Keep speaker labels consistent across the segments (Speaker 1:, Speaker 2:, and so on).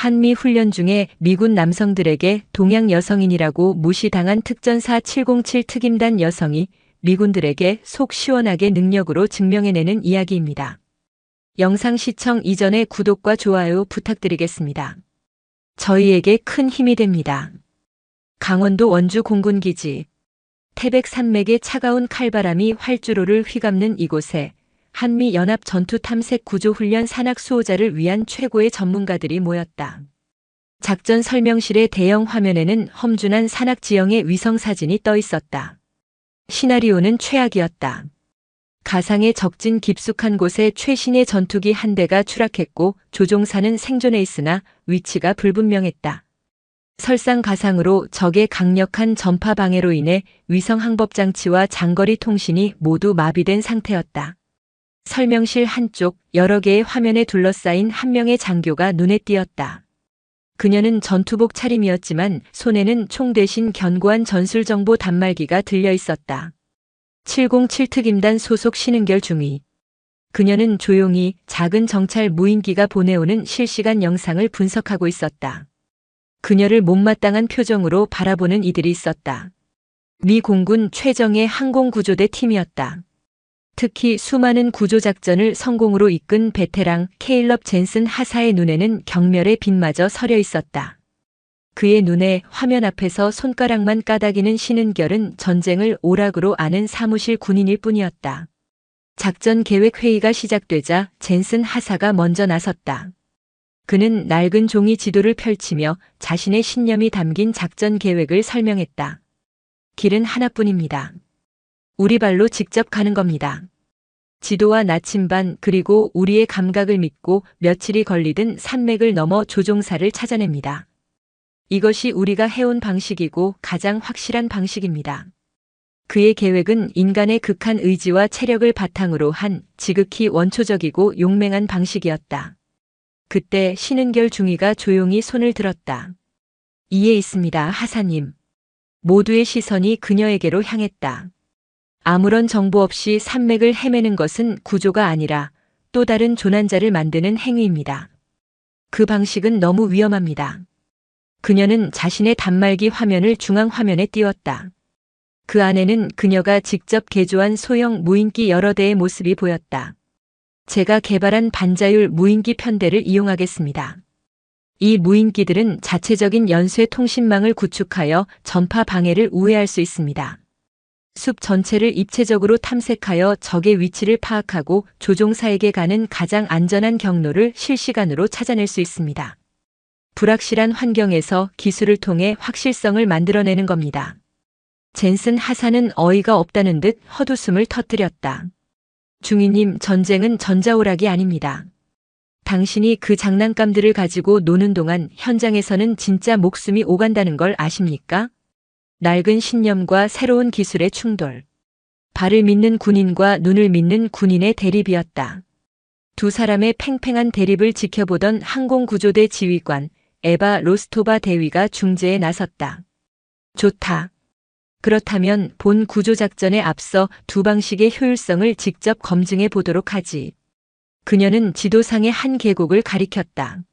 Speaker 1: 한미 훈련 중에 미군 남성들에게 동양 여성인이라고 무시당한 특전사 707 특임단 여성이 미군들에게 속 시원하게 능력으로 증명해내는 이야기입니다. 영상 시청 이전에 구독과 좋아요 부탁드리겠습니다. 저희에게 큰 힘이 됩니다. 강원도 원주 공군기지. 태백 산맥의 차가운 칼바람이 활주로를 휘감는 이곳에 한미연합 전투탐색구조훈련 산악수호자를 위한 최고의 전문가들이 모였다. 작전 설명실의 대형 화면에는 험준한 산악지형의 위성사진이 떠 있었다. 시나리오는 최악이었다. 가상의 적진 깊숙한 곳에 최신의 전투기 한 대가 추락했고 조종사는 생존해 있으나 위치가 불분명했다. 설상가상으로 적의 강력한 전파 방해로 인해 위성 항법 장치와 장거리 통신이 모두 마비된 상태였다. 설명실 한쪽 여러 개의 화면에 둘러싸인 한 명의 장교가 눈에 띄었다. 그녀는 전투복 차림이었지만 손에는 총 대신 견고한 전술정보 단말기가 들려 있었다. 707 특임단 소속 신은결 중위. 그녀는 조용히 작은 정찰 무인기가 보내오는 실시간 영상을 분석하고 있었다. 그녀를 못마땅한 표정으로 바라보는 이들이 있었다. 미 공군 최정예 항공구조대 팀이었다. 특히 수많은 구조작전을 성공으로 이끈 베테랑 케일럽 젠슨 하사의 눈에는 경멸의 빛마저 서려 있었다. 그의 눈에 화면 앞에서 손가락만 까닥이는 신은결은 전쟁을 오락으로 아는 사무실 군인일 뿐이었다. 작전 계획 회의가 시작되자 젠슨 하사가 먼저 나섰다. 그는 낡은 종이 지도를 펼치며 자신의 신념이 담긴 작전 계획을 설명했다. 길은 하나뿐입니다. 우리 발로 직접 가는 겁니다. 지도와 나침반 그리고 우리의 감각을 믿고 며칠이 걸리든 산맥을 넘어 조종사를 찾아냅니다. 이것이 우리가 해온 방식이고 가장 확실한 방식입니다. 그의 계획은 인간의 극한 의지와 체력을 바탕으로 한 지극히 원초적이고 용맹한 방식이었다. 그때 신은결 중위가 조용히 손을 들었다. 이에 있습니다, 하사님. 모두의 시선이 그녀에게로 향했다. 아무런 정보 없이 산맥을 헤매는 것은 구조가 아니라 또 다른 조난자를 만드는 행위입니다. 그 방식은 너무 위험합니다. 그녀는 자신의 단말기 화면을 중앙 화면에 띄웠다. 그 안에는 그녀가 직접 개조한 소형 무인기 여러 대의 모습이 보였다. 제가 개발한 반자율 무인기 편대를 이용하겠습니다. 이 무인기들은 자체적인 연쇄 통신망을 구축하여 전파 방해를 우회할 수 있습니다. 숲 전체를 입체적으로 탐색하여 적의 위치를 파악하고 조종사에게 가는 가장 안전한 경로를 실시간으로 찾아낼 수 있습니다. 불확실한 환경에서 기술을 통해 확실성을 만들어내는 겁니다. 젠슨 하사는 어이가 없다는 듯 헛웃음을 터뜨렸다. 중위님, 전쟁은 전자오락이 아닙니다. 당신이 그 장난감들을 가지고 노는 동안 현장에서는 진짜 목숨이 오간다는 걸 아십니까? 낡은 신념과 새로운 기술의 충돌. 발을 믿는 군인과 눈을 믿는 군인의 대립이었다. 두 사람의 팽팽한 대립을 지켜보던 항공구조대 지휘관 에바 로스토바 대위가 중재에 나섰다. 좋다. 그렇다면 본 구조작전에 앞서 두 방식의 효율성을 직접 검증해 보도록 하지. 그녀는 지도상의 한 계곡을 가리켰다.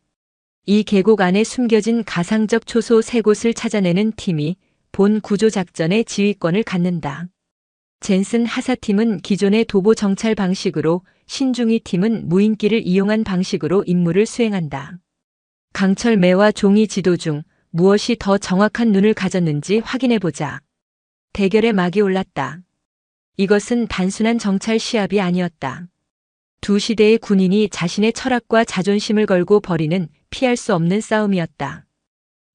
Speaker 1: 이 계곡 안에 숨겨진 가상적 초소 3곳을 찾아내는 팀이 본 구조작전의 지휘권을 갖는다. 젠슨 하사팀은 기존의 도보 정찰 방식으로, 신중위 팀은 무인기를 이용한 방식으로 임무를 수행한다. 강철매와 종이 지도 중 무엇이 더 정확한 눈을 가졌는지 확인해보자. 대결의 막이 올랐다. 이것은 단순한 정찰 시합이 아니었다. 두 시대의 군인이 자신의 철학과 자존심을 걸고 벌이는 피할 수 없는 싸움이었다.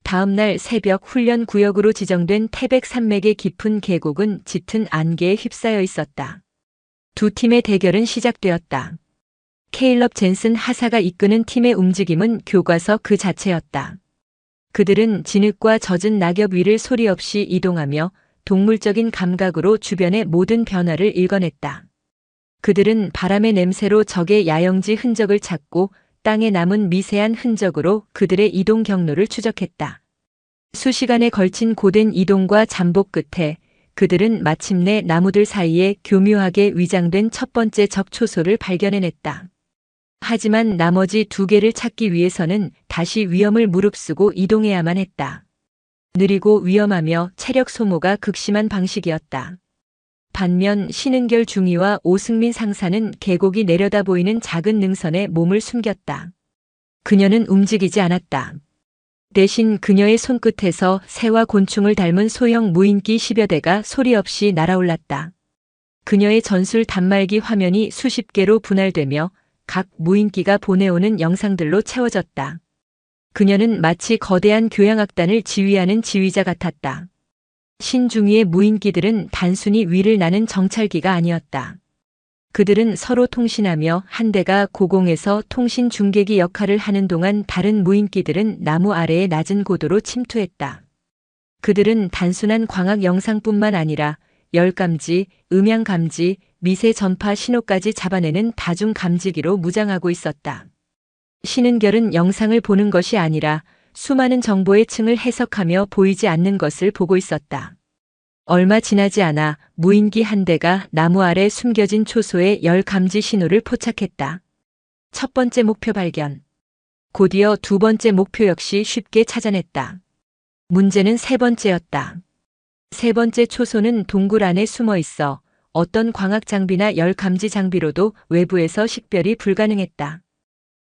Speaker 1: 다음 날 새벽 훈련 구역으로 지정된 태백 산맥의 깊은 계곡은 짙은 안개에 휩싸여 있었다. 두 팀의 대결은 시작되었다. 케일럽 젠슨 하사가 이끄는 팀의 움직임은 교과서 그 자체였다. 그들은 진흙과 젖은 낙엽 위를 소리 없이 이동하며 동물적인 감각으로 주변의 모든 변화를 읽어냈다. 그들은 바람의 냄새로 적의 야영지 흔적을 찾고 땅에 남은 미세한 흔적으로 그들의 이동 경로를 추적했다. 수시간에 걸친 고된 이동과 잠복 끝에 그들은 마침내 나무들 사이에 교묘하게 위장된 첫 번째 적 초소를 발견해냈다. 하지만 나머지 두 개를 찾기 위해서는 다시 위험을 무릅쓰고 이동해야만 했다. 느리고 위험하며 체력 소모가 극심한 방식이었다. 반면 신은결 중위와 오승민 상사는 계곡이 내려다 보이는 작은 능선에 몸을 숨겼다. 그녀는 움직이지 않았다. 대신 그녀의 손끝에서 새와 곤충을 닮은 소형 무인기 10여 대가 소리 없이 날아올랐다. 그녀의 전술 단말기 화면이 수십 개로 분할되며 각 무인기가 보내오는 영상들로 채워졌다. 그녀는 마치 거대한 교향악단을 지휘하는 지휘자 같았다. 신중위의 무인기들은 단순히 위를 나는 정찰기가 아니었다. 그들은 서로 통신하며 한 대가 고공에서 통신 중계기 역할을 하는 동안 다른 무인기들은 나무 아래의 낮은 고도로 침투했다. 그들은 단순한 광학 영상뿐만 아니라 열감지, 음향감지, 미세 전파 신호까지 잡아내는 다중 감지기로 무장하고 있었다. 신은결은 영상을 보는 것이 아니라 수많은 정보의 층을 해석하며 보이지 않는 것을 보고 있었다. 얼마 지나지 않아 무인기 한 대가 나무 아래 숨겨진 초소의 열 감지 신호를 포착했다. 첫 번째 목표 발견. 곧이어 두 번째 목표 역시 쉽게 찾아냈다. 문제는 세 번째였다. 세 번째 초소는 동굴 안에 숨어 있어 어떤 광학 장비나 열 감지 장비로도 외부에서 식별이 불가능했다.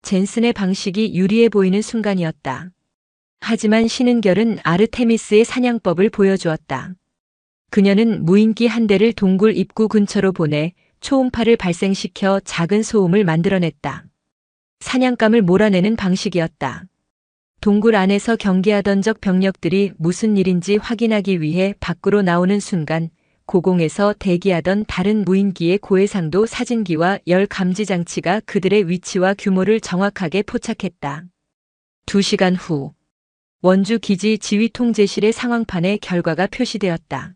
Speaker 1: 젠슨의 방식이 유리해 보이는 순간이었다. 하지만 신은결은 아르테미스의 사냥법을 보여주었다. 그녀는 무인기 한 대를 동굴 입구 근처로 보내 초음파를 발생시켜 작은 소음을 만들어냈다. 사냥감을 몰아내는 방식이었다. 동굴 안에서 경계하던 적 병력들이 무슨 일인지 확인하기 위해 밖으로 나오는 순간 고공에서 대기하던 다른 무인기의 고해상도 사진기와 열 감지 장치가 그들의 위치와 규모를 정확하게 포착했다. 2시간 후 원주 기지 지휘 통제실의 상황판에 결과가 표시되었다.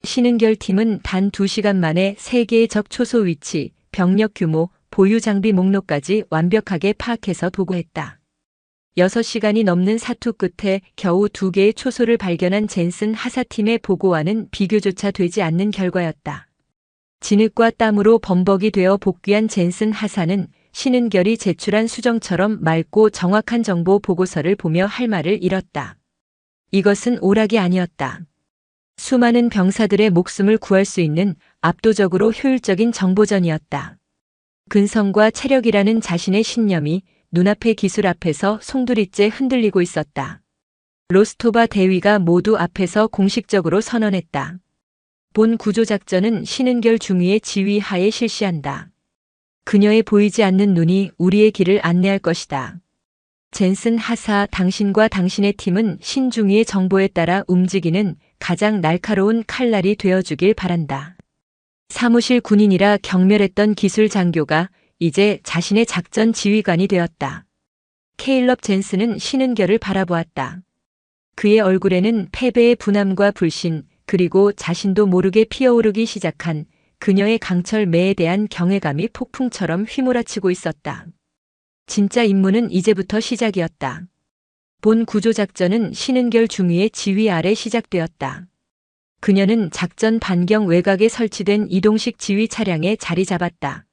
Speaker 1: 신은결 팀은 단 2시간 만에 3개의 적 초소 위치, 병력 규모, 보유 장비 목록까지 완벽하게 파악해서 보고했다. 6시간이 넘는 사투 끝에 겨우 2개의 초소를 발견한 젠슨 하사팀의 보고와는 비교조차 되지 않는 결과였다. 진흙과 땀으로 범벅이 되어 복귀한 젠슨 하사는 신은결이 제출한 수정처럼 맑고 정확한 정보 보고서를 보며 할 말을 잃었다. 이것은 오락이 아니었다. 수많은 병사들의 목숨을 구할 수 있는 압도적으로 효율적인 정보전이었다. 근성과 체력이라는 자신의 신념이 눈앞의 기술 앞에서 송두리째 흔들리고 있었다. 로스토바 대위가 모두 앞에서 공식적으로 선언했다. 본 구조작전은 신은결 중위의 지휘 하에 실시한다. 그녀의 보이지 않는 눈이 우리의 길을 안내할 것이다. 젠슨 하사, 당신과 당신의 팀은 신중위의 정보에 따라 움직이는 가장 날카로운 칼날이 되어주길 바란다. 사무실 군인이라 경멸했던 기술 장교가 이제 자신의 작전 지휘관이 되었다. 케일럽 젠슨은 신은결을 바라보았다. 그의 얼굴에는 패배의 분함과 불신, 그리고 자신도 모르게 피어오르기 시작한 그녀의 강철 매에 대한 경외감이 폭풍처럼 휘몰아치고 있었다. 진짜 임무는 이제부터 시작이었다. 본 구조작전은 신은결 중위의 지휘 아래 시작되었다. 그녀는 작전 반경 외곽에 설치된 이동식 지휘 차량에 자리 잡았다.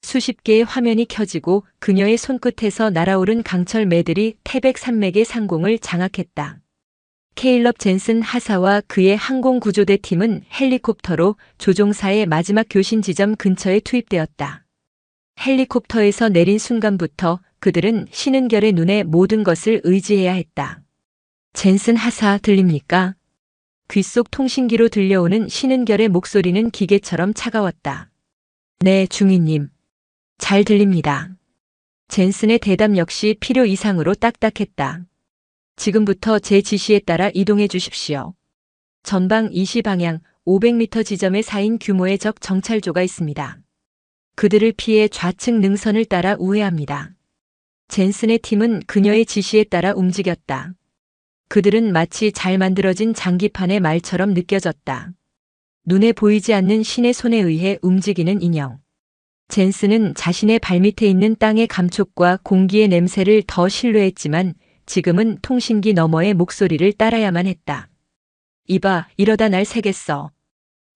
Speaker 1: 수십 개의 화면이 켜지고 그녀의 손끝에서 날아오른 강철 매들이 태백 산맥의 상공을 장악했다. 케일럽 젠슨 하사와 그의 항공구조대 팀은 헬리콥터로 조종사의 마지막 교신 지점 근처에 투입되었다. 헬리콥터에서 내린 순간부터 그들은 신은결의 눈에 모든 것을 의지해야 했다. 젠슨 하사 들립니까? 귓속 통신기로 들려오는 신은결의 목소리는 기계처럼 차가웠다. 네, 중위님. 잘 들립니다. 젠슨의 대답 역시 필요 이상으로 딱딱했다. 지금부터 제 지시에 따라 이동해 주십시오. 전방 20방향 500m 지점에 4인 규모의 적 정찰조가 있습니다. 그들을 피해 좌측 능선을 따라 우회합니다. 젠슨의 팀은 그녀의 지시에 따라 움직였다. 그들은 마치 잘 만들어진 장기판의 말처럼 느껴졌다. 눈에 보이지 않는 신의 손에 의해 움직이는 인형. 젠슨은 자신의 발밑에 있는 땅의 감촉과 공기의 냄새를 더 신뢰했지만 지금은 통신기 너머의 목소리를 따라야만 했다. 이봐, 이러다 날 새겠어.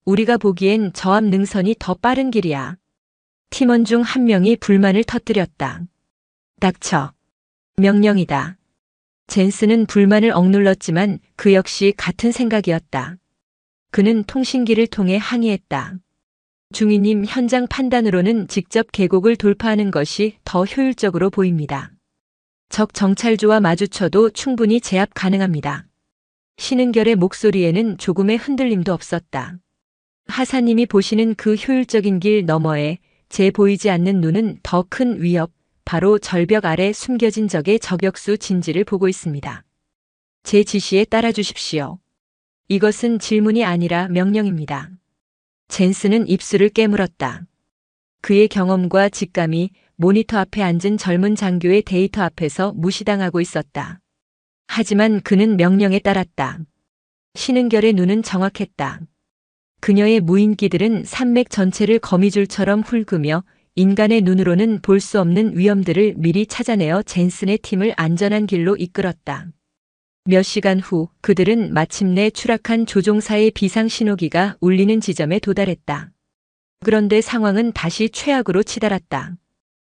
Speaker 1: 우리가 보기엔 저 앞 능선이 더 빠른 길이야. 팀원 중 한 명이 불만을 터뜨렸다. 닥쳐. 명령이다. 젠슨은 불만을 억눌렀지만 그 역시 같은 생각이었다. 그는 통신기를 통해 항의했다. 중위님, 현장 판단으로는 직접 계곡을 돌파하는 것이 더 효율적으로 보입니다. 적 정찰조와 마주쳐도 충분히 제압 가능합니다. 신은결의 목소리에는 조금의 흔들림도 없었다. 하사님이 보시는 그 효율적인 길 너머에 제 보이지 않는 눈은 더 큰 위협, 바로 절벽 아래 숨겨진 적의 저격수 진지를 보고 있습니다. 제 지시에 따라 주십시오. 이것은 질문이 아니라 명령입니다. 젠슨은 입술을 깨물었다. 그의 경험과 직감이 모니터 앞에 앉은 젊은 장교의 데이터 앞에서 무시당하고 있었다. 하지만 그는 명령에 따랐다. 신은결의 눈은 정확했다. 그녀의 무인기들은 산맥 전체를 거미줄처럼 훑으며 인간의 눈으로는 볼 수 없는 위험들을 미리 찾아내어 젠슨의 팀을 안전한 길로 이끌었다. 몇 시간 후 그들은 마침내 추락한 조종사의 비상 신호기가 울리는 지점에 도달했다. 그런데 상황은 다시 최악으로 치달았다.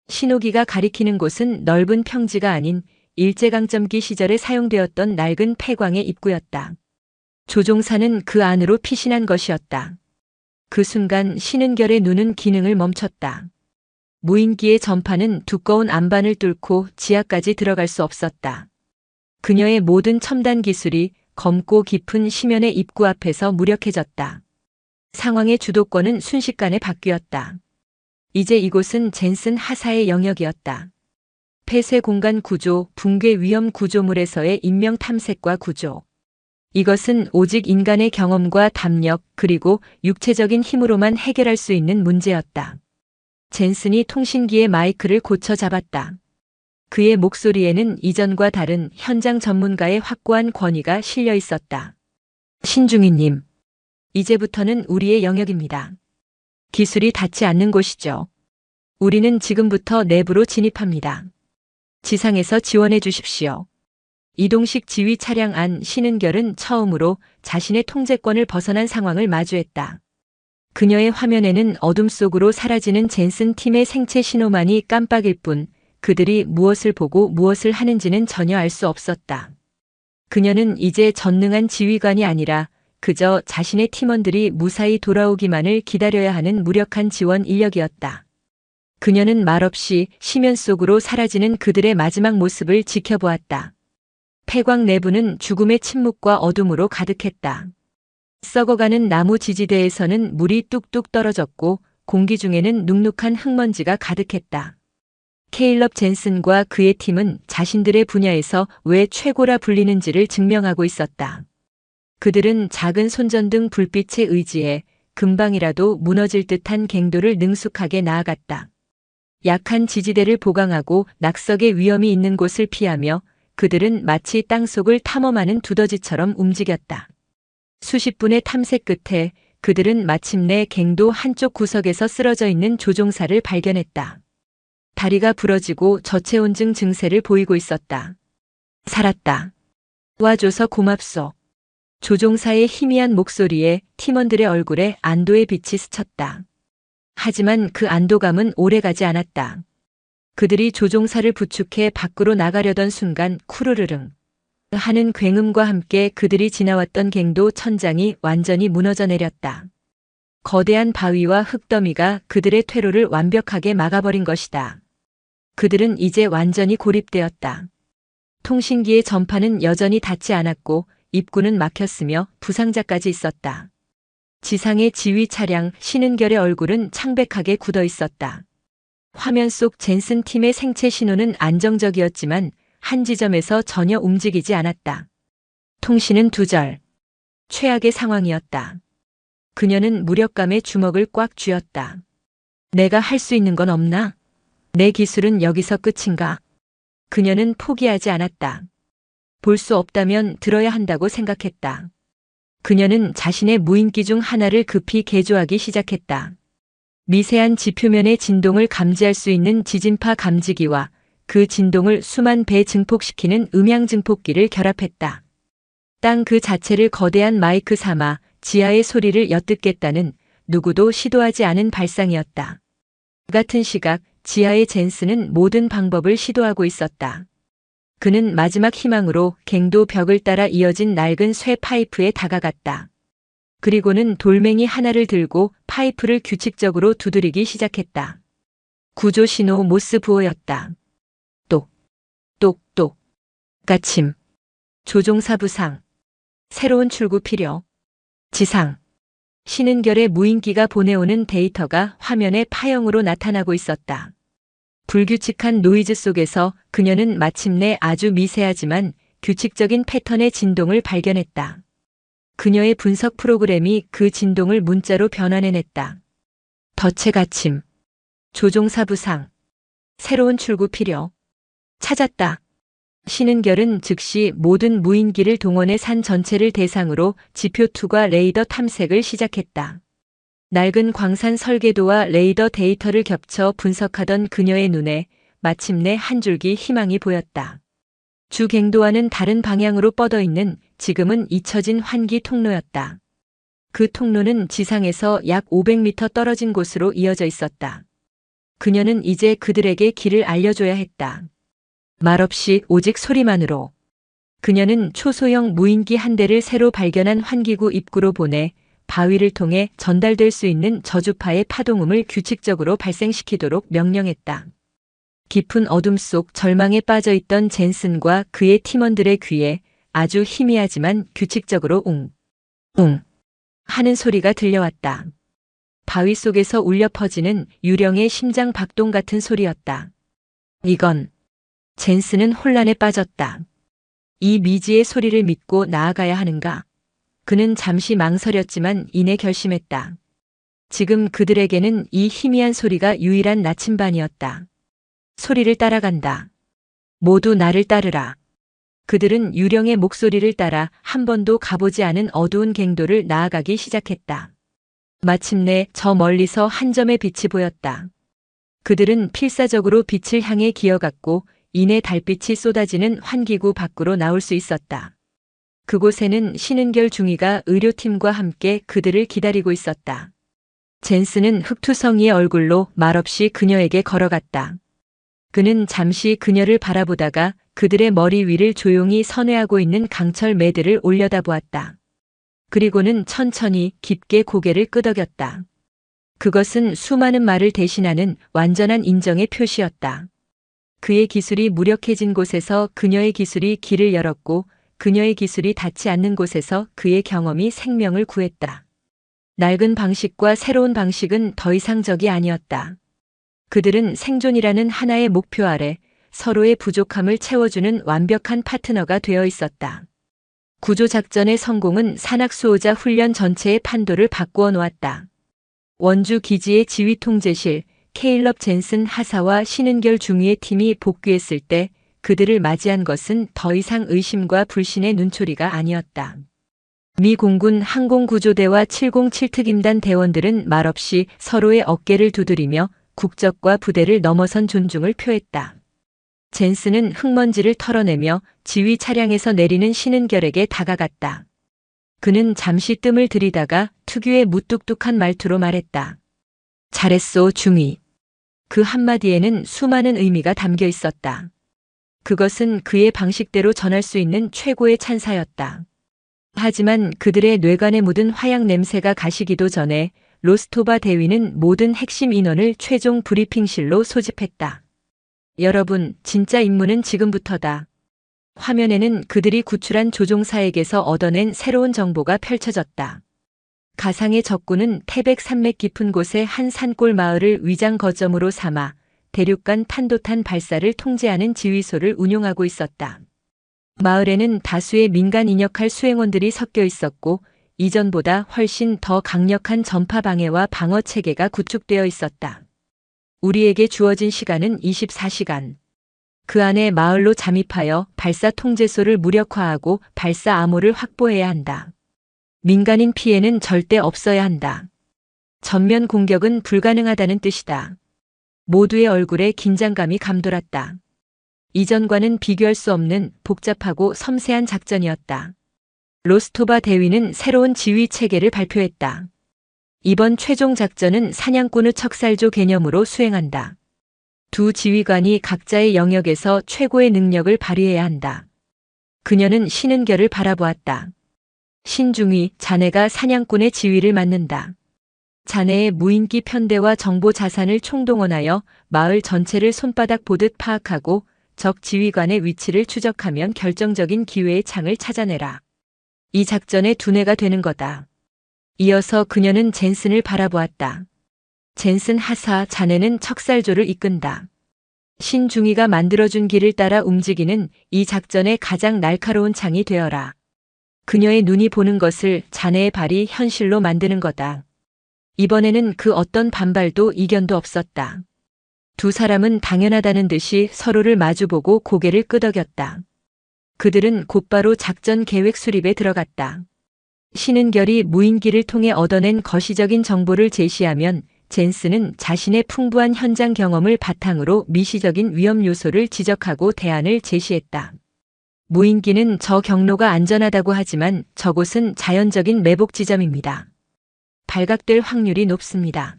Speaker 1: 신호기가 가리키는 곳은 넓은 평지가 아닌 일제강점기 시절에 사용되었던 낡은 폐광의 입구였다. 조종사는 그 안으로 피신한 것이었다. 그 순간 신은결의 눈은 기능을 멈췄다. 무인기의 전파는 두꺼운 안반을 뚫고 지하까지 들어갈 수 없었다. 그녀의 모든 첨단 기술이 검고 깊은 심연의 입구 앞에서 무력해졌다. 상황의 주도권은 순식간에 바뀌었다. 이제 이곳은 젠슨 하사의 영역이었다. 폐쇄 공간 구조, 붕괴 위험 구조물에서의 인명 탐색과 구조. 이것은 오직 인간의 경험과 담력 그리고 육체적인 힘으로만 해결할 수 있는 문제였다. 젠슨이 통신기의 마이크를 고쳐 잡았다. 그의 목소리에는 이전과 다른 현장 전문가의 확고한 권위가 실려 있었다. 신중희님, 이제부터는 우리의 영역입니다. 기술이 닿지 않는 곳이죠. 우리는 지금부터 내부로 진입합니다. 지상에서 지원해 주십시오. 이동식 지휘 차량 안 신은결은 처음으로 자신의 통제권을 벗어난 상황을 마주했다. 그녀의 화면에는 어둠 속으로 사라지는 젠슨 팀의 생체 신호만이 깜빡일 뿐 그들이 무엇을 보고 무엇을 하는지는 전혀 알 수 없었다. 그녀는 이제 전능한 지휘관이 아니라 그저 자신의 팀원들이 무사히 돌아오기만을 기다려야 하는 무력한 지원 인력이었다. 그녀는 말없이 심연 속으로 사라지는 그들의 마지막 모습을 지켜보았다. 폐광 내부는 죽음의 침묵과 어둠으로 가득했다. 썩어가는 나무 지지대에서는 물이 뚝뚝 떨어졌고 공기 중에는 눅눅한 흙먼지가 가득했다. 케일럽 젠슨과 그의 팀은 자신들의 분야에서 왜 최고라 불리는지를 증명하고 있었다. 그들은 작은 손전등 불빛에 의지해 금방이라도 무너질 듯한 갱도를 능숙하게 나아갔다. 약한 지지대를 보강하고 낙석의 위험이 있는 곳을 피하며 그들은 마치 땅속을 탐험하는 두더지처럼 움직였다. 수십 분의 탐색 끝에 그들은 마침내 갱도 한쪽 구석에서 쓰러져 있는 조종사를 발견했다. 다리가 부러지고 저체온증 증세를 보이고 있었다. 살았다. 와줘서 고맙소. 조종사의 희미한 목소리에 팀원들의 얼굴에 안도의 빛이 스쳤다. 하지만 그 안도감은 오래가지 않았다. 그들이 조종사를 부축해 밖으로 나가려던 순간 쿠르르릉 하는 굉음과 함께 그들이 지나왔던 갱도 천장이 완전히 무너져 내렸다. 거대한 바위와 흙더미가 그들의 퇴로를 완벽하게 막아버린 것이다. 그들은 이제 완전히 고립되었다. 통신기의 전파는 여전히 닿지 않았고 입구는 막혔으며 부상자까지 있었다. 지상의 지휘 차량 신은결의 얼굴은 창백하게 굳어 있었다. 화면 속 젠슨 팀의 생체 신호는 안정적이었지만 한 지점에서 전혀 움직이지 않았다. 통신은 두절. 최악의 상황이었다. 그녀는 무력감에 주먹을 꽉 쥐었다. 내가 할 수 있는 건 없나? 내 기술은 여기서 끝인가? 그녀는 포기하지 않았다. 볼 수 없다면 들어야 한다고 생각했다. 그녀는 자신의 무인기 중 하나를 급히 개조하기 시작했다. 미세한 지표면의 진동을 감지할 수 있는 지진파 감지기와 그 진동을 수만 배 증폭시키는 음향 증폭기를 결합했다. 땅 그 자체를 거대한 마이크 삼아 지하의 소리를 엿듣겠다는 누구도 시도하지 않은 발상이었다. 같은 시각 지하의 젠스는 모든 방법을 시도하고 있었다. 그는 마지막 희망으로 갱도 벽을 따라 이어진 낡은 쇠 파이프에 다가갔다. 그리고는 돌멩이 하나를 들고 파이프를 규칙적으로 두드리기 시작했다. 구조 신호 모스 부호였다. 똑, 똑, 똑. 까침. 조종사 부상. 새로운 출구 필요. 지상. 신은결의 무인기가 보내오는 데이터가 화면에 파형으로 나타나고 있었다. 불규칙한 노이즈 속에서 그녀는 마침내 아주 미세하지만 규칙적인 패턴의 진동을 발견했다. 그녀의 분석 프로그램이 그 진동을 문자로 변환해냈다. 덫의 갇힘. 조종사 부상. 새로운 출구 필요. 찾았다. 신은결은 즉시 모든 무인기를 동원해 산 전체를 대상으로 지표2과 레이더 탐색을 시작했다. 낡은 광산 설계도와 레이더 데이터를 겹쳐 분석하던 그녀의 눈에 마침내 한 줄기 희망이 보였다. 주 갱도와는 다른 방향으로 뻗어 있는 지금은 잊혀진 환기 통로였다. 그 통로는 지상에서 약 500m 떨어진 곳으로 이어져 있었다. 그녀는 이제 그들에게 길을 알려줘야 했다. 말없이 오직 소리만으로. 그녀는 초소형 무인기 한 대를 새로 발견한 환기구 입구로 보내 바위를 통해 전달될 수 있는 저주파의 파동음을 규칙적으로 발생시키도록 명령했다. 깊은 어둠 속 절망에 빠져 있던 젠슨과 그의 팀원들의 귀에 아주 희미하지만 규칙적으로 웅, 웅 하는 소리가 들려왔다. 바위 속에서 울려 퍼지는 유령의 심장 박동 같은 소리였다. 이건 젠슨은 혼란에 빠졌다. 이 미지의 소리를 믿고 나아가야 하는가? 그는 잠시 망설였지만 이내 결심했다. 지금 그들에게는 이 희미한 소리가 유일한 나침반이었다. 소리를 따라간다. 모두 나를 따르라. 그들은 유령의 목소리를 따라 한 번도 가보지 않은 어두운 갱도를 나아가기 시작했다. 마침내 저 멀리서 한 점의 빛이 보였다. 그들은 필사적으로 빛을 향해 기어갔고 이내 달빛이 쏟아지는 환기구 밖으로 나올 수 있었다. 그곳에는 신은결 중위가 의료팀과 함께 그들을 기다리고 있었다. 젠스는 흑투성이의 얼굴로 말없이 그녀에게 걸어갔다. 그는 잠시 그녀를 바라보다가 그들의 머리 위를 조용히 선회하고 있는 강철 매들을 올려다보았다. 그리고는 천천히 깊게 고개를 끄덕였다. 그것은 수많은 말을 대신하는 완전한 인정의 표시였다. 그의 기술이 무력해진 곳에서 그녀의 기술이 길을 열었고 그녀의 기술이 닿지 않는 곳에서 그의 경험이 생명을 구했다. 낡은 방식과 새로운 방식은 더 이상 적이 아니었다. 그들은 생존이라는 하나의 목표 아래 서로의 부족함을 채워주는 완벽한 파트너가 되어 있었다. 구조작전의 성공은 산악수호자 훈련 전체의 판도를 바꾸어 놓았다. 원주 기지의 지휘통제실, 케일럽 젠슨 하사와 신은결 중위의 팀이 복귀했을 때 그들을 맞이한 것은 더 이상 의심과 불신의 눈초리가 아니었다. 미 공군 항공구조대와 707 특임단 대원들은 말없이 서로의 어깨를 두드리며 국적과 부대를 넘어선 존중을 표했다. 젠슨은 흙먼지를 털어내며 지휘 차량에서 내리는 신은결에게 다가갔다. 그는 잠시 뜸을 들이다가 특유의 무뚝뚝한 말투로 말했다. 잘했소, 중위. 그 한마디에는 수많은 의미가 담겨 있었다. 그것은 그의 방식대로 전할 수 있는 최고의 찬사였다. 하지만 그들의 뇌관에 묻은 화약 냄새가 가시기도 전에 로스토바 대위는 모든 핵심 인원을 최종 브리핑실로 소집했다. 여러분, 진짜 임무는 지금부터다. 화면에는 그들이 구출한 조종사에게서 얻어낸 새로운 정보가 펼쳐졌다. 가상의 적군은 태백 산맥 깊은 곳의 한 산골 마을을 위장 거점으로 삼아 대륙간 탄도탄 발사를 통제하는 지휘소를 운용하고 있었다. 마을에는 다수의 민간 인역할 수행원들이 섞여 있었고 이전보다 훨씬 더 강력한 전파 방해와 방어 체계가 구축되어 있었다. 우리에게 주어진 시간은 24시간. 그 안에 마을로 잠입하여 발사 통제소를 무력화하고 발사 암호를 확보해야 한다. 민간인 피해는 절대 없어야 한다. 전면 공격은 불가능하다는 뜻이다. 모두의 얼굴에 긴장감이 감돌았다. 이전과는 비교할 수 없는 복잡하고 섬세한 작전이었다. 로스토바 대위는 새로운 지휘 체계를 발표했다. 이번 최종 작전은 사냥꾼의 척살조 개념으로 수행한다. 두 지휘관이 각자의 영역에서 최고의 능력을 발휘해야 한다. 그녀는 신은결을 바라보았다. 신중히, 자네가 사냥꾼의 지휘를 맡는다. 자네의 무인기 편대와 정보 자산을 총동원하여 마을 전체를 손바닥 보듯 파악하고 적 지휘관의 위치를 추적하면 결정적인 기회의 창을 찾아내라. 이 작전의 두뇌가 되는 거다. 이어서 그녀는 젠슨을 바라보았다. 젠슨 하사, 자네는 척살조를 이끈다. 신중이가 만들어준 길을 따라 움직이는 이 작전의 가장 날카로운 창이 되어라. 그녀의 눈이 보는 것을 자네의 발이 현실로 만드는 거다. 이번에는 그 어떤 반발도 이견도 없었다. 두 사람은 당연하다는 듯이 서로를 마주보고 고개를 끄덕였다. 그들은 곧바로 작전 계획 수립에 들어갔다. 신은결이 무인기를 통해 얻어낸 거시적인 정보를 제시하면 젠슨은 자신의 풍부한 현장 경험을 바탕으로 미시적인 위험 요소를 지적하고 대안을 제시했다. 무인기는 저 경로가 안전하다고 하지만 저곳은 자연적인 매복 지점입니다. 발각될 확률이 높습니다.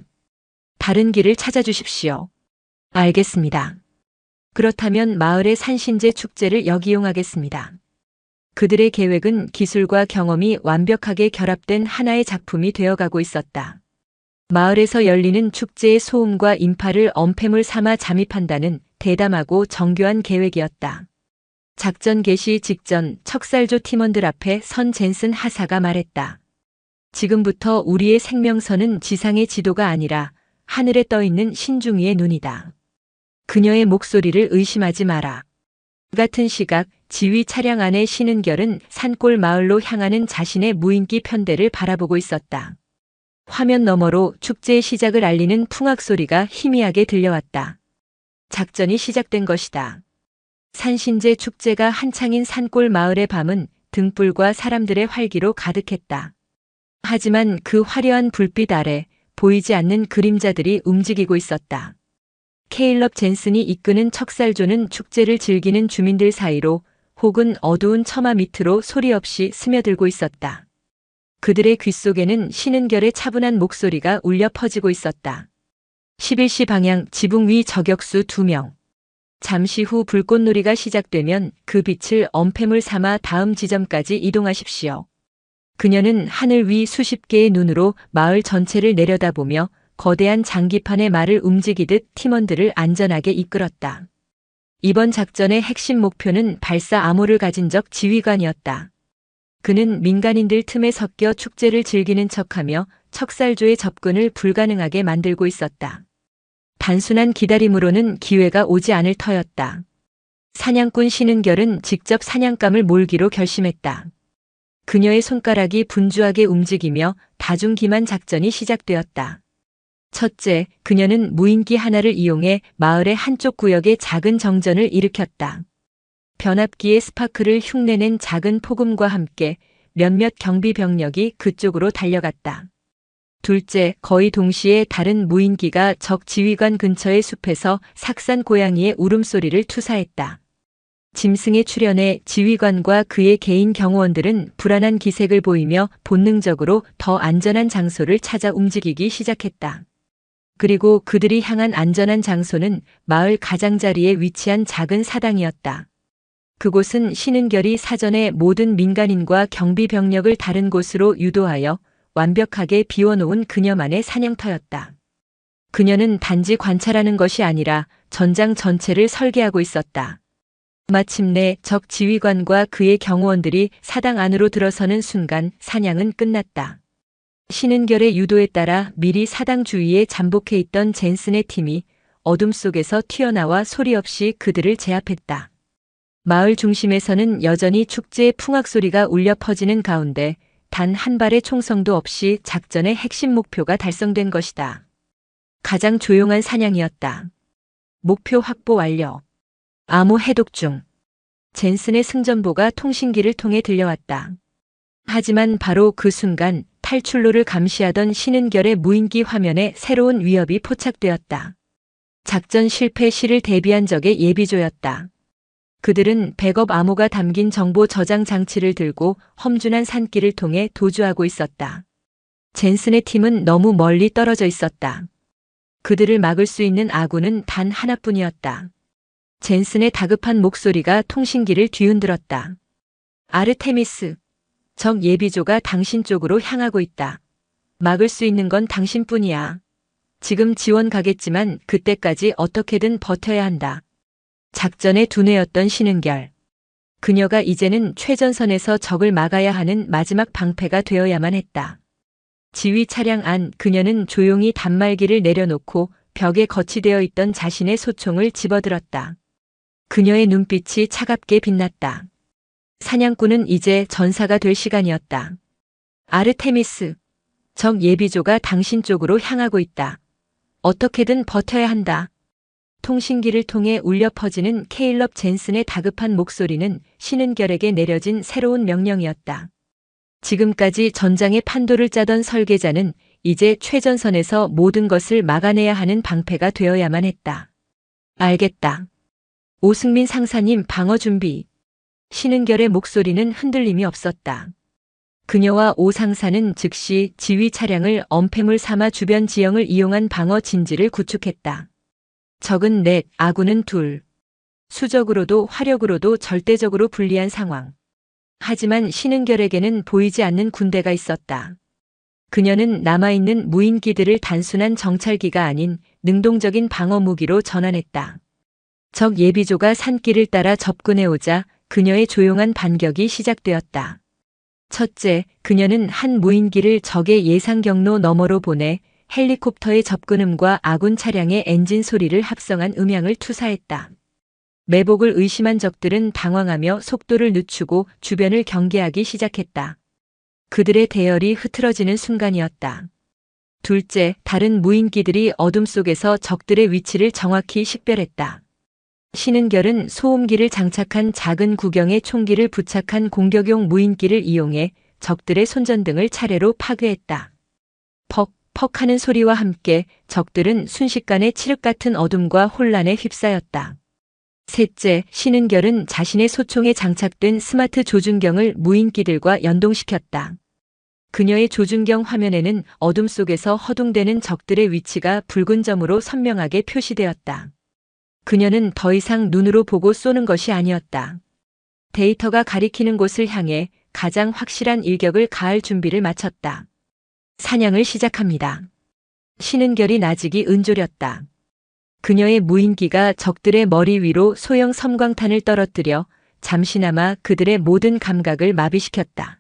Speaker 1: 다른 길을 찾아주십시오. 알겠습니다. 그렇다면 마을의 산신제 축제를 역이용하겠습니다. 그들의 계획은 기술과 경험이 완벽하게 결합된 하나의 작품이 되어가고 있었다. 마을에서 열리는 축제의 소음과 인파를 엄폐물 삼아 잠입한다는 대담하고 정교한 계획이었다. 작전 개시 직전 척살조 팀원들 앞에 선 젠슨 하사가 말했다. 지금부터 우리의 생명선은 지상의 지도가 아니라 하늘에 떠있는 신중이의 눈이다. 그녀의 목소리를 의심하지 마라. 같은 시각 지휘 차량 안의 신은결은 산골 마을로 향하는 자신의 무인기 편대를 바라보고 있었다. 화면 너머로 축제의 시작을 알리는 풍악 소리가 희미하게 들려왔다. 작전이 시작된 것이다. 산신제 축제가 한창인 산골 마을의 밤은 등불과 사람들의 활기로 가득했다. 하지만 그 화려한 불빛 아래 보이지 않는 그림자들이 움직이고 있었다. 케일럽 젠슨이 이끄는 척살조는 축제를 즐기는 주민들 사이로 혹은 어두운 처마 밑으로 소리 없이 스며들고 있었다. 그들의 귓속에는 신은결의 차분한 목소리가 울려 퍼지고 있었다. 11시 방향 지붕 위 저격수 2명. 잠시 후 불꽃놀이가 시작되면 그 빛을 엄폐물 삼아 다음 지점까지 이동하십시오. 그녀는 하늘 위 수십 개의 눈으로 마을 전체를 내려다보며 거대한 장기판의 말을 움직이듯 팀원들을 안전하게 이끌었다. 이번 작전의 핵심 목표는 발사 암호를 가진 적 지휘관이었다. 그는 민간인들 틈에 섞여 축제를 즐기는 척하며 척살조의 접근을 불가능하게 만들고 있었다. 단순한 기다림으로는 기회가 오지 않을 터였다. 사냥꾼 신은결은 직접 사냥감을 몰기로 결심했다. 그녀의 손가락이 분주하게 움직이며 다중기만 작전이 시작되었다. 첫째, 그녀는 무인기 하나를 이용해 마을의 한쪽 구역에 작은 정전을 일으켰다. 변압기의 스파크를 흉내낸 작은 폭음과 함께 몇몇 경비 병력이 그쪽으로 달려갔다. 둘째, 거의 동시에 다른 무인기가 적 지휘관 근처의 숲에서 삭산 고양이의 울음소리를 투사했다. 짐승의 출현에 지휘관과 그의 개인 경호원들은 불안한 기색을 보이며 본능적으로 더 안전한 장소를 찾아 움직이기 시작했다. 그리고 그들이 향한 안전한 장소는 마을 가장자리에 위치한 작은 사당이었다. 그곳은 신은결이 사전에 모든 민간인과 경비 병력을 다른 곳으로 유도하여 완벽하게 비워놓은 그녀만의 사냥터였다. 그녀는 단지 관찰하는 것이 아니라 전장 전체를 설계하고 있었다. 마침내 적 지휘관과 그의 경호원들이 사당 안으로 들어서는 순간 사냥은 끝났다. 신은결의 유도에 따라 미리 사당 주위에 잠복해 있던 젠슨의 팀이 어둠 속에서 튀어나와 소리 없이 그들을 제압했다. 마을 중심에서는 여전히 축제의 풍악 소리가 울려 퍼지는 가운데 단 한 발의 총성도 없이 작전의 핵심 목표가 달성된 것이다. 가장 조용한 사냥이었다. 목표 확보 완료. 암호 해독 중. 젠슨의 승전보가 통신기를 통해 들려왔다. 하지만 바로 그 순간 탈출로를 감시하던 신은결의 무인기 화면에 새로운 위협이 포착되었다. 작전 실패 시를 대비한 적의 예비조였다. 그들은 백업 암호가 담긴 정보 저장 장치를 들고 험준한 산길을 통해 도주하고 있었다. 젠슨의 팀은 너무 멀리 떨어져 있었다. 그들을 막을 수 있는 아군은 단 하나뿐이었다. 젠슨의 다급한 목소리가 통신기를 뒤흔들었다. 아르테미스, 적 예비조가 당신 쪽으로 향하고 있다. 막을 수 있는 건 당신뿐이야. 지금 지원 가겠지만 그때까지 어떻게든 버텨야 한다. 작전의 두뇌였던 신은결. 그녀가 이제는 최전선에서 적을 막아야 하는 마지막 방패가 되어야만 했다. 지휘 차량 안 그녀는 조용히 단말기를 내려놓고 벽에 거치되어 있던 자신의 소총을 집어들었다. 그녀의 눈빛이 차갑게 빛났다. 사냥꾼은 이제 전사가 될 시간이었다. 아르테미스, 적 예비조가 당신 쪽으로 향하고 있다. 어떻게든 버텨야 한다. 통신기를 통해 울려 퍼지는 케일럽 젠슨의 다급한 목소리는 신은결에게 내려진 새로운 명령이었다. 지금까지 전장의 판도를 짜던 설계자는 이제 최전선에서 모든 것을 막아내야 하는 방패가 되어야만 했다. 알겠다. 오승민 상사님 방어 준비. 신은결의 목소리는 흔들림이 없었다. 그녀와 오 상사는 즉시 지휘 차량을 엄폐물 삼아 주변 지형을 이용한 방어 진지를 구축했다. 적은 넷, 아군은 둘. 수적으로도 화력으로도 절대적으로 불리한 상황. 하지만 신은결에게는 보이지 않는 군대가 있었다. 그녀는 남아있는 무인기들을 단순한 정찰기가 아닌 능동적인 방어 무기로 전환했다. 적 예비조가 산길을 따라 접근해오자 그녀의 조용한 반격이 시작되었다. 첫째, 그녀는 한 무인기를 적의 예상 경로 너머로 보내 헬리콥터의 접근음과 아군 차량의 엔진 소리를 합성한 음향을 투사했다. 매복을 의심한 적들은 당황하며 속도를 늦추고 주변을 경계하기 시작했다. 그들의 대열이 흐트러지는 순간이었다. 둘째, 다른 무인기들이 어둠 속에서 적들의 위치를 정확히 식별했다. 신은결은 소음기를 장착한 작은 구경의 총기를 부착한 공격용 무인기를 이용해 적들의 손전등을 차례로 파괴했다. 퍽, 퍽 하는 소리와 함께 적들은 순식간에 칠흑 같은 어둠과 혼란에 휩싸였다. 셋째, 신은결은 자신의 소총에 장착된 스마트 조준경을 무인기들과 연동시켰다. 그녀의 조준경 화면에는 어둠 속에서 허둥대는 적들의 위치가 붉은 점으로 선명하게 표시되었다. 그녀는 더 이상 눈으로 보고 쏘는 것이 아니었다. 데이터가 가리키는 곳을 향해 가장 확실한 일격을 가할 준비를 마쳤다. 사냥을 시작합니다. 신은결이 나직이 은졸였다. 그녀의 무인기가 적들의 머리 위로 소형 섬광탄을 떨어뜨려 잠시나마 그들의 모든 감각을 마비시켰다.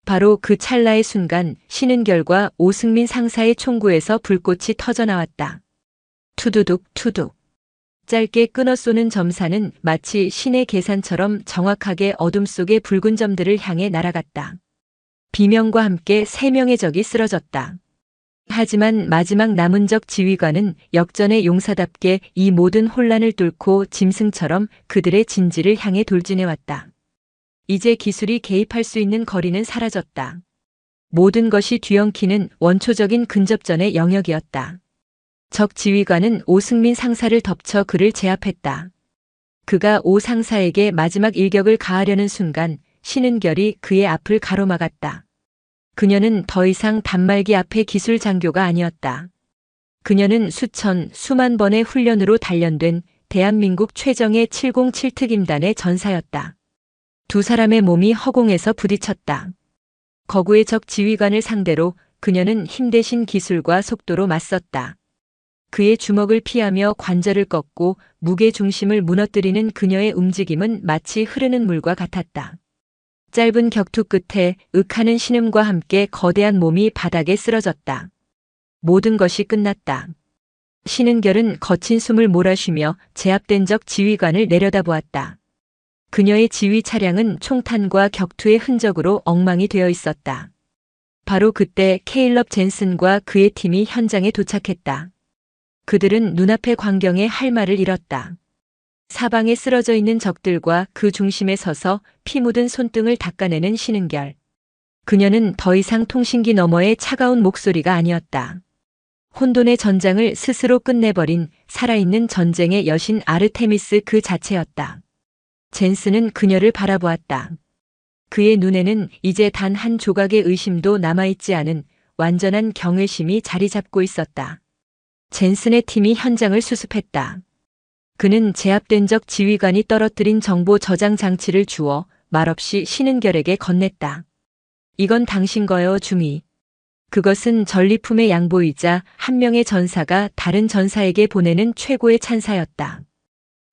Speaker 1: 바로 그 찰나의 순간 신은결과 오승민 상사의 총구에서 불꽃이 터져나왔다. 투두둑 투둑. 짧게 끊어 쏘는 점사는 마치 신의 계산처럼 정확하게 어둠 속의 붉은 점들을 향해 날아갔다. 비명과 함께 3명의 적이 쓰러졌다. 하지만 마지막 남은 적 지휘관은 역전의 용사답게 이 모든 혼란을 뚫고 짐승처럼 그들의 진지를 향해 돌진해왔다. 이제 기술이 개입할 수 있는 거리는 사라졌다. 모든 것이 뒤엉키는 원초적인 근접전의 영역이었다. 적 지휘관은 오승민 상사를 덮쳐 그를 제압했다. 그가 오 상사에게 마지막 일격을 가하려는 순간 신은결이 그의 앞을 가로막았다. 그녀는 더 이상 단말기 앞의 기술 장교가 아니었다. 그녀는 수만 번의 훈련으로 단련된 대한민국 최정예 707 특임단의 전사였다. 두 사람의 몸이 허공에서 부딪혔다. 거구의 적 지휘관을 상대로 그녀는 힘 대신 기술과 속도로 맞섰다. 그의 주먹을 피하며 관절을 꺾고 무게 중심을 무너뜨리는 그녀의 움직임은 마치 흐르는 물과 같았다. 짧은 격투 끝에 윽하는 신음과 함께 거대한 몸이 바닥에 쓰러졌다. 모든 것이 끝났다. 신은결은 거친 숨을 몰아쉬며 제압된 적 지휘관을 내려다보았다. 그녀의 지휘 차량은 총탄과 격투의 흔적으로 엉망이 되어 있었다. 바로 그때 케일럽 젠슨과 그의 팀이 현장에 도착했다. 그들은 눈앞의 광경에 할 말을 잃었다. 사방에 쓰러져 있는 적들과 그 중심에 서서 피 묻은 손등을 닦아내는 신은결. 그녀는 더 이상 통신기 너머의 차가운 목소리가 아니었다. 혼돈의 전장을 스스로 끝내버린 살아있는 전쟁의 여신 아르테미스 그 자체였다. 젠슨은 그녀를 바라보았다. 그의 눈에는 이제 단 한 조각의 의심도 남아있지 않은 완전한 경외심이 자리 잡고 있었다. 젠슨의 팀이 현장을 수습했다. 그는 제압된 적 지휘관이 떨어뜨린 정보 저장 장치를 주워 말없이 신은결에게 건넸다. 이건 당신 거요, 중위. 그것은 전리품의 양보이자 한 명의 전사가 다른 전사에게 보내는 최고의 찬사였다.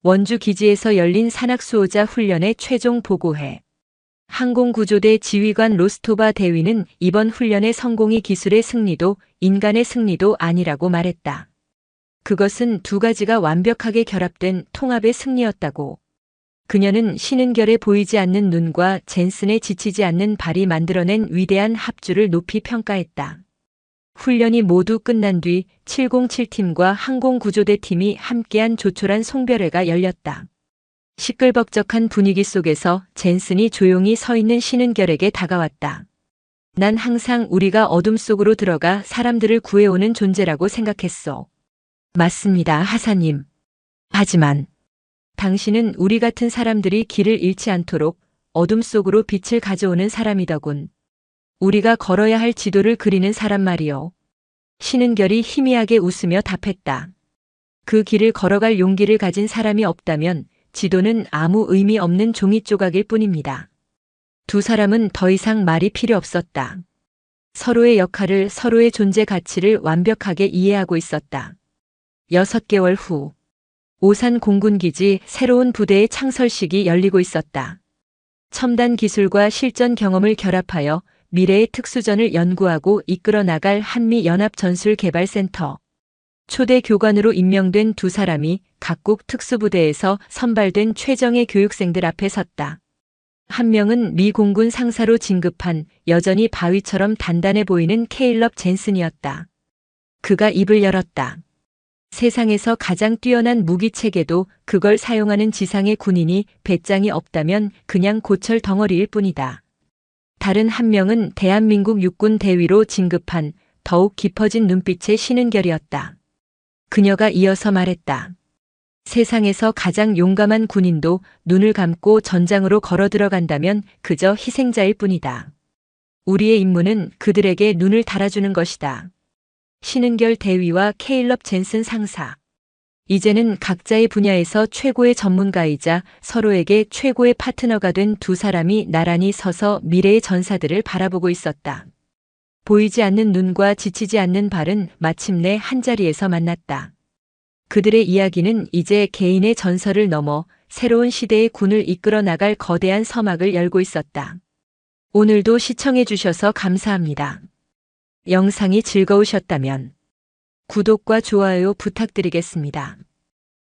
Speaker 1: 원주 기지에서 열린 산악수호자 훈련의 최종 보고회. 항공구조대 지휘관 로스토바 대위는 이번 훈련의 성공이 기술의 승리도 인간의 승리도 아니라고 말했다. 그것은 두 가지가 완벽하게 결합된 통합의 승리였다고. 그녀는 신은결의 보이지 않는 눈과 젠슨의 지치지 않는 발이 만들어낸 위대한 합주를 높이 평가했다. 훈련이 모두 끝난 뒤 707팀과 항공구조대 팀이 함께한 조촐한 송별회가 열렸다. 시끌벅적한 분위기 속에서 젠슨이 조용히 서 있는 신은결에게 다가왔다. 난 항상 우리가 어둠 속으로 들어가 사람들을 구해오는 존재라고 생각했어. 맞습니다, 하사님. 하지만 당신은 우리 같은 사람들이 길을 잃지 않도록 어둠 속으로 빛을 가져오는 사람이더군. 우리가 걸어야 할 지도를 그리는 사람 말이요. 신은결이 희미하게 웃으며 답했다. 그 길을 걸어갈 용기를 가진 사람이 없다면 지도는 아무 의미 없는 종이 조각일 뿐입니다. 두 사람은 더 이상 말이 필요 없었다. 서로의 역할을, 서로의 존재 가치를 완벽하게 이해하고 있었다. 6개월 후 오산 공군기지 새로운 부대의 창설식이 열리고 있었다. 첨단 기술과 실전 경험을 결합하여 미래의 특수전을 연구하고 이끌어 나갈 한미연합전술개발센터. 초대 교관으로 임명된 두 사람이 각국 특수부대에서 선발된 최정예 교육생들 앞에 섰다. 한 명은 미 공군 상사로 진급한 여전히 바위처럼 단단해 보이는 케일럽 젠슨이었다. 그가 입을 열었다. 세상에서 가장 뛰어난 무기체계도 그걸 사용하는 지상의 군인이 배짱이 없다면 그냥 고철 덩어리일 뿐이다. 다른 한 명은 대한민국 육군 대위로 진급한 더욱 깊어진 눈빛의 신은결이었다. 그녀가 이어서 말했다. 세상에서 가장 용감한 군인도 눈을 감고 전장으로 걸어 들어간다면 그저 희생자일 뿐이다. 우리의 임무는 그들에게 눈을 달아주는 것이다. 신은결 대위와 케일럽 젠슨 상사. 이제는 각자의 분야에서 최고의 전문가이자 서로에게 최고의 파트너가 된 두 사람이 나란히 서서 미래의 전사들을 바라보고 있었다. 보이지 않는 눈과 지치지 않는 발은 마침내 한자리에서 만났다. 그들의 이야기는 이제 개인의 전설을 넘어 새로운 시대의 군을 이끌어 나갈 거대한 서막을 열고 있었다. 오늘도 시청해 주셔서 감사합니다. 영상이 즐거우셨다면 구독과 좋아요 부탁드리겠습니다.